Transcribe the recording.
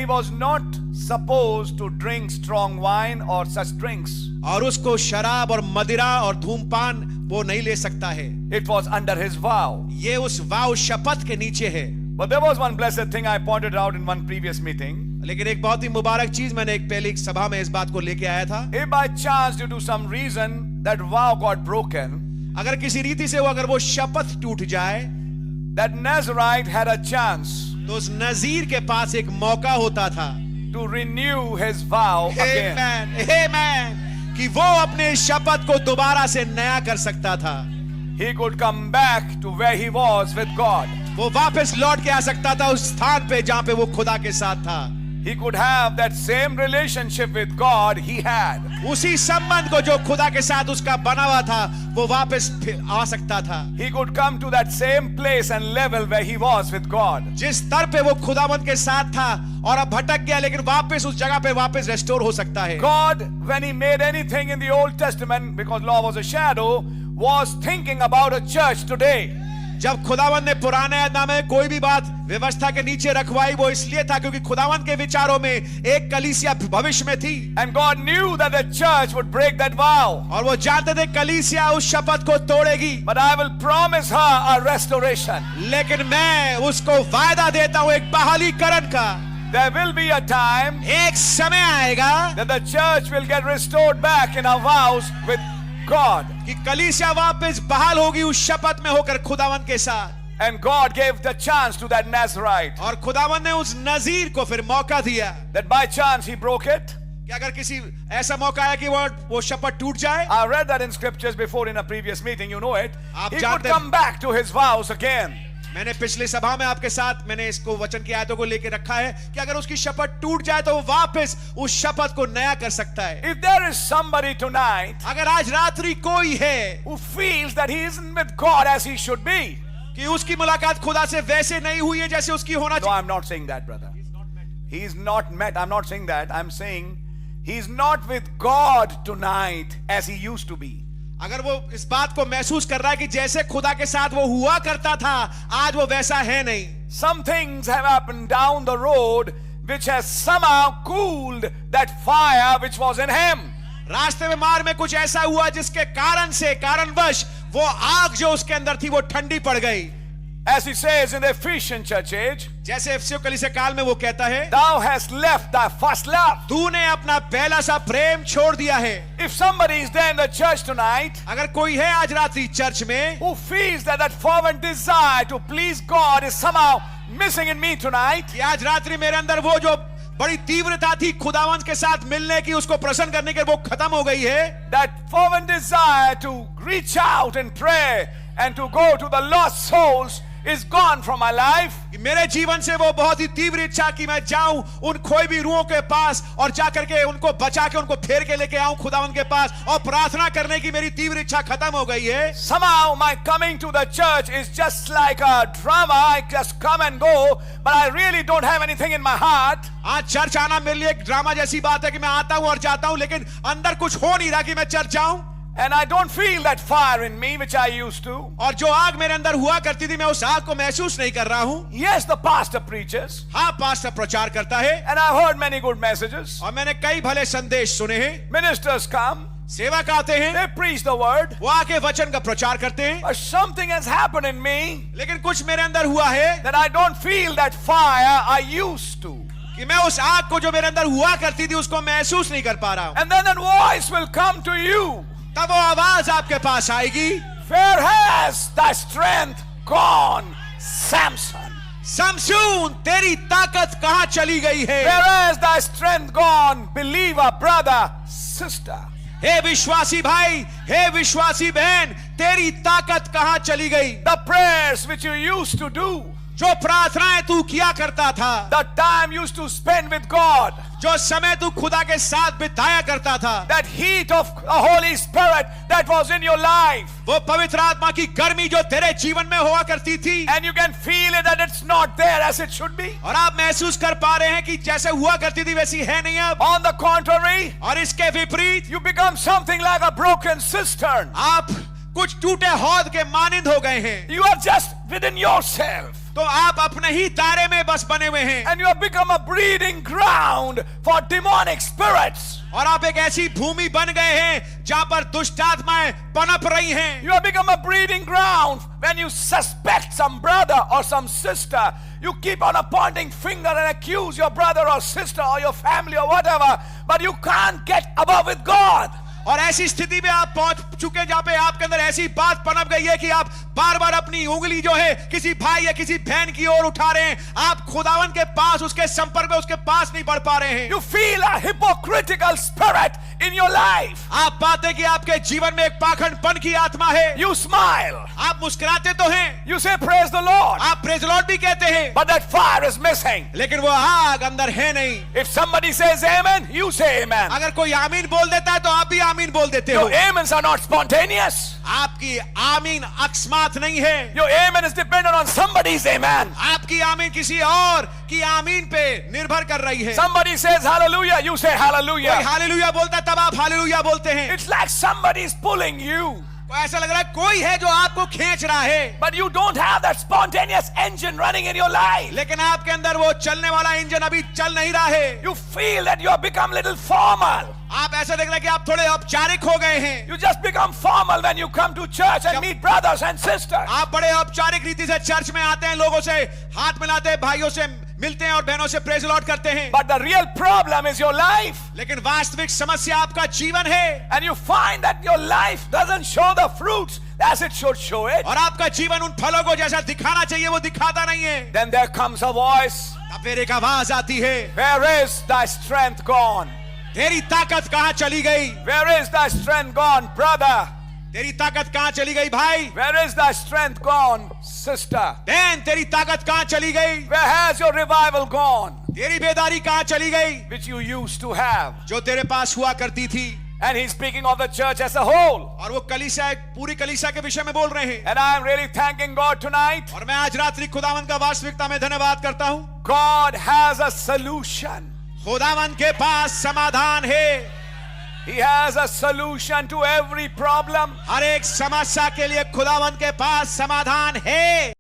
was not supposed to drink strong wine or such drinks. और उसको शराब और मदिरा और धूमपान वो नहीं ले सकता है. It was under his vow. ये उस वाव शपथ के नीचे है. But there was one blessed thing I pointed out in one previous meeting. लेकिन एक बहुत ही मुबारक चीज मैंने एक पहली सभा में इस बात को लेके आया था. If by chance due to some reason that vow got broken, अगर किसी रीति से अगर वो शपथ टूट जाए, that Nazarite had a chance तो उस नजीर के पास एक मौका होता था to renew his vow again. Amen. Amen. कि वो अपने शपथ को दोबारा से नया कर सकता था. He could come back to where he was with God. वो वापस लौट के आ सकता था उस स्थान पे जहां पे वो खुदा के साथ था. He could have that same relationship with God he had. उसी संबंध को जो खुदा के साथ उसका बना हुआ था वो वापस आ सकता था. He could come to that same place and level where he was with God. जिस स्तर पे वो खुदावंद के साथ था और अब भटक गया लेकिन वापस उस जगह पे वापस रेस्टोर हो सकता है. God, when he made anything in the Old Testament, because law was a shadow, was thinking about a church today. जब खुदावंद ने पुराने नामे में कोई भी बात व्यवस्था के नीचे रखवाई वो इसलिए था क्योंकि खुदावंद के विचारों में एक कलीसिया भविष्य में थी. And God knew that the church would break that vow. और वो जानते थे कलीसिया उस शपथ को तोड़ेगी. But I will promise her a restoration. लेकिन मैं उसको वायदा देता हूं एक बहालीकरण का. There will be a time एक समय आएगा that the church will get restored back in her vows with God. कि कलीसिया वापस बहाल होगी उस शपथ में होकर खुदावंद के साथ. And God gave the chance to that Nazarite. और खुदावंद ने उस नजीर को फिर मौका दिया. That by chance he broke it. कि अगर किसी ऐसा मौका आया कि वो शपथ टूट जाए. I read that in scriptures before in a previous meeting, you know it. आप He could जानते come back to his vows again. मैंने पिछले सभा में आपके साथ मैंने इसको वचन की आयतों को लेकर रखा है कि अगर उसकी शपथ टूट जाए तो वो वापस उस शपथ को नया कर सकता है. If there is somebody tonight अगर आज रात्रि कोई है who feels that he isn't with God as he should be, कि उसकी मुलाकात खुदा से वैसे नहीं हुई है जैसे उसकी होना no, चाहिए. I'm not saying that, brother. He's not met. I'm not saying that. I'm saying he's not with God tonight as he used to be. अगर वो इस बात को महसूस कर रहा है कि जैसे खुदा के साथ वो हुआ करता था आज वो वैसा है नहीं. Some things have happened down the road which has somehow cooled that fire which was in him. रास्ते में मार्ग में कुछ ऐसा हुआ जिसके कारणवश वो आग जो उसके अंदर थी वो ठंडी पड़ गई. As he says in the Ephesian church age, जैसे एफिसियों कलीसिया काल में वो कहता है, thou hast left thy first love. तूने अपना पहला सा प्रेम छोड़ दिया है. If somebody is there in the church tonight, अगर कोई है आज रात्रि चर्च में who feels that fervent desire to please God is somehow missing in me tonight, कि आज रात्रि मेरे अंदर वो जो बड़ी तीव्रता थी खुदावंद के साथ मिलने की उसको प्रसन्न करने के वो खत्म हो गई है. that fervent desire to reach out and pray and to go to the lost souls is gone from my life. मेरे जीवन से वो बहुत ही तीव्र इच्छा कि मैं जाऊं उन खोई भी रूहों के पास और जाकर के उनको बचा के उनको फेर के लेके आऊं खुदावंद के पास और प्रार्थना करने की मेरी तीव्र इच्छा खत्म हो गई है. Somehow my coming to the church is just like a drama. I just come and go, but I really don't have anything in my heart. आज चर्च आना मेरे लिए एक ड्रामा जैसी बात है कि मैं आता हूं और जाता हूं लेकिन अंदर कुछ हो नहीं रहा कि मैं चर्च जाऊं. And I don't feel that fire in me which I used to. और जो आग मेरे अंदर हुआ करती थी मैं उस आग को महसूस नहीं कर रहा हूं. Yes, the pastor preaches. हाँ पास्टर प्रचार करता है. And I've heard many good messages. और मैंने कई भले संदेश सुने हैं. Ministers come. सेवक आते हैं. They preach the word. वो आके वचन का प्रचार करते हैं. But something has happened in me. लेकिन कुछ मेरे अंदर हुआ है. That I don't feel that fire I used to. कि मैं उस आग को जो मेरे अंदर हुआ करती थी उसको महसूस नहीं कर पा रहा हूं. And then that voice will come to you. तब वो आवाज आपके पास आएगी. Where has thy strength gone, Samson? Samson तेरी ताकत कहां चली गई है? Where has thy strength gone, believer, brother, sister? हे विश्वासी भाई, हे विश्वासी बहन, तेरी ताकत कहां चली गई? The prayers which you used to do, जो प्रार्थनाएं तू किया करता था, the time you used to spend with God, जो समय तू खुदा के साथ बिताया करता था, that heat of the Holy Spirit that was in your life, वो पवित्र आत्मा की गर्मी जो तेरे जीवन में हुआ करती थी, and you can feel it that it's not there as it should be. और आप महसूस कर पा रहे हैं कि जैसे हुआ करती थी वैसी है नहीं अब. On the contrary, और इसके विपरीत you become something like a broken cistern. आप कुछ टूटे हौद के मानिंद हो गए हैं. You are just within yourself. तो आप अपने ही दायरे में बस बने हुए हैं and you have become a breeding ground for demonic spirits. और आप एक ऐसी भूमि बन गए हैं जहां पर दुष्ट आत्माएं पनप रही हैं। You have become a breeding ground when you suspect some brother or some sister. You keep on pointing finger and accuse your brother or sister or your family or whatever, but you can't get above with God. और ऐसी स्थिति में आप पहुंच चुके जहां पे आपके अंदर ऐसी बात पनप गई है कि आप बार बार अपनी उंगली जो है किसी भाई या किसी बहन की ओर उठा रहे हैं। आप खुदावन के पास, उसके संपर्क में, उसके पास नहीं बढ़ पा रहे हैं। You feel a hypocritical spirit in your life. आप पाते हैं कि आपके जीवन में एक पाखंडपन की आत्मा है। You smile. आप मुस्कुराते तो हैं, You say praise the Lord. आप प्रेज लॉर्ड भी कहते हैं, But that fire is missing. लेकिन वो आग अंदर है नहीं। If somebody says amen, you say amen. अगर कोई आमीन बोल देता है तो आप भी आमीन बोल देते हो। Your amens are not spontaneous. आपकी आमीन अकस्मात नहीं है। Your amen is dependent on somebody's amen. आपकी आमीन किसी और की आमीन पे निर्भर कर रही है। Somebody says hallelujah, you say कोई hallelujah. हालेलुया बोलता है तब आप हालेलुया बोलते हैं। It's like somebody is pulling you, ऐसा लग रहा है कोई है जो आपको खींच रहा है, but you don't have that spontaneous engine running in your life. लेकिन आपके अंदर वो चलने वाला इंजन अभी चल नहीं रहा है। You feel that you have become little formal. आप ऐसा देख रहे हैं कि आप थोड़े औपचारिक हो गए हैं। You just become formal when you come to church and meet brothers and sisters. आप बड़े औपचारिक रीति से चर्च में आते हैं, लोगों से हाथ मिलाते हैं, भाइयों से मिलते हैं और बहनों से प्रेज लॉर्ड करते हैं। But the real problem is your life. लेकिन वास्तविक समस्या आपका जीवन है। And you find that your life doesn't show the fruits as it should show it. और आपका जीवन उन फलों को जैसा दिखाना चाहिए वो दिखाता नहीं है। Then there comes a voice. तब फिर एक आवाज आती है, Where is thy strength gone? तेरी ताकत कहाँ चली गई? Where is thy strength gone, brother? तेरी ताकत कहाँ चली गई भाई? Where is thy strength gone, sister? बहन तेरी ताकत कहाँ चली गई? Where has your revival gone, तेरी बेदारी कहाँ चली गई which you used to have? जो तेरे पास हुआ करती थी? And he's speaking of the church as a whole. और वो कलीसिया, पूरी कलीसिया के विषय में बोल रहे हैं। And I am really thanking God tonight. और मैं आज रात्रि खुदावन का वास्तविकता में धन्यवाद करता हूँ। God has a solution. खुदावन के पास समाधान है। He has a solution to every problem. हर एक समस्या के लिए खुदावन के पास समाधान है।